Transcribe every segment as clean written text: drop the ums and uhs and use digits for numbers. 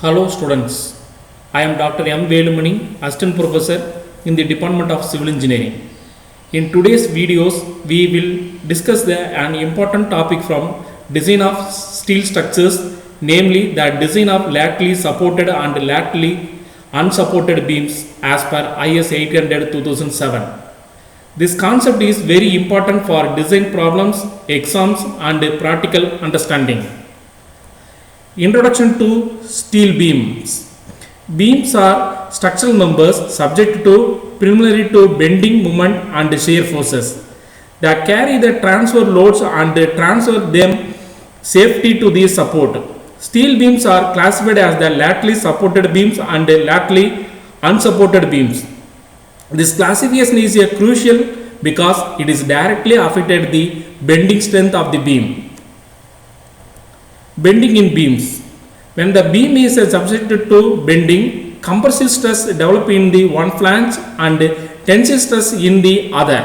Hello students, I am Dr. M. Velumani, Assistant Professor in the Department of Civil Engineering. In today's videos, we will discuss an important topic from design of steel structures, namely the design of laterally supported and laterally unsupported beams as per IS 800-2007. This concept is very important for design problems, exams and practical understanding. Introduction to steel beams. Beams are structural members subject to primarily to bending moment and shear forces that carry the transfer loads and transfer them safety to the support. Steel beams are classified as the laterally supported beams and laterally unsupported beams. This classification is crucial because it is directly affected the bending strength of the beam. Bending in beams. When the beam is subjected to bending, compressive stress develops in the one flange and tensile stress in the other.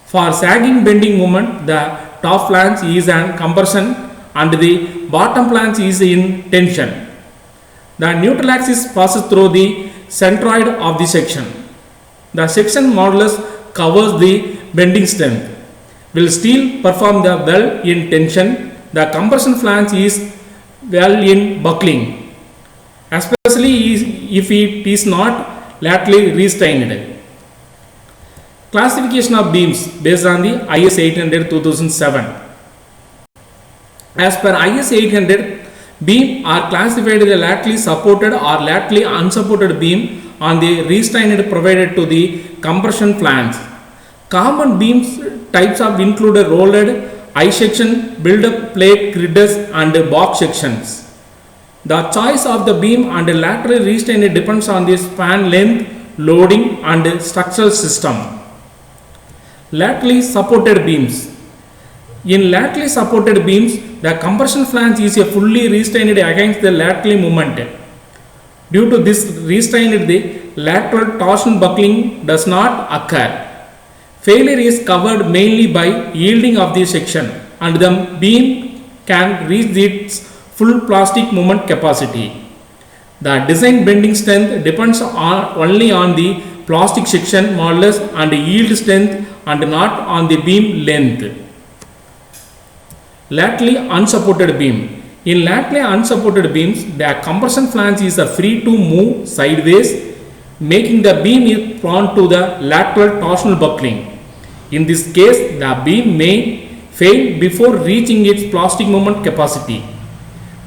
For sagging bending moment, the top flange is in compression and the bottom flange is in tension. The neutral axis passes through the centroid of the section. The section modulus covers the bending strength. Will steel perform the well in tension? The compression flange is well in buckling, especially if it is not laterally restrained. Classification of beams based on the IS 800-2007. As per IS 800, beam are classified as laterally supported or laterally unsupported beam on the restrained provided to the compression flange. Common beams types of include rolled I-section, build-up plate girders and box sections. The choice of the beam and lateral restraint depends on the span length, loading and structural system. Laterally supported beams. In laterally supported beams, the compression flange is fully restrained against the lateral movement. Due to this restraint, the lateral torsion buckling does not occur. Failure is covered mainly by yielding of the section and the beam can reach its full plastic moment capacity. The design bending strength depends only on the plastic section modulus and yield strength and not on the beam length. Laterally unsupported beam. In laterally unsupported beams, the compression flange is free to move sideways, making the beam prone to the lateral torsional buckling. In this case, the beam may fail before reaching its plastic moment capacity.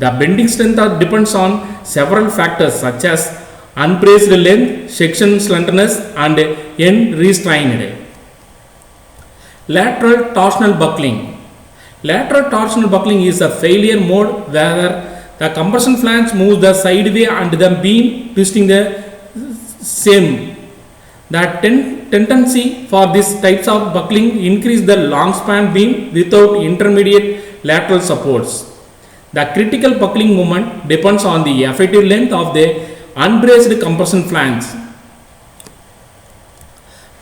The bending strength depends on several factors such as unbraced length, section slenderness and end restrained. Lateral torsional buckling. Lateral torsional buckling is a failure mode where the compression flange moves the sideway and the beam twisting the same. The tendency for these types of buckling increase the long span beam without intermediate lateral supports. The critical buckling moment depends on the effective length of the unbraced compression flange.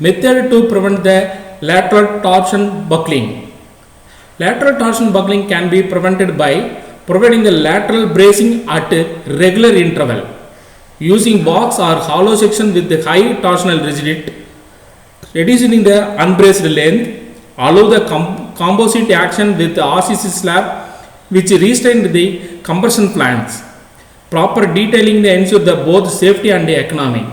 Method to prevent the lateral torsion buckling. Lateral torsion buckling can be prevented by providing the lateral bracing at regular interval, using box or hollow section with the high torsional rigidity, reducing the unbraced length, allow the composite action with the RCC slab which restrain the compression flange. Proper detailing ensure the both safety and economy.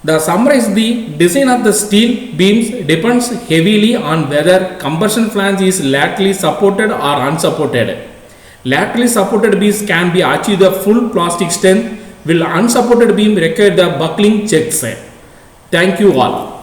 The summarize the design of the steel beams depends heavily on whether compression flange is laterally supported or unsupported. Laterally supported beams can be achieved the full plastic strength, while unsupported beam require the buckling checks. Thank you all.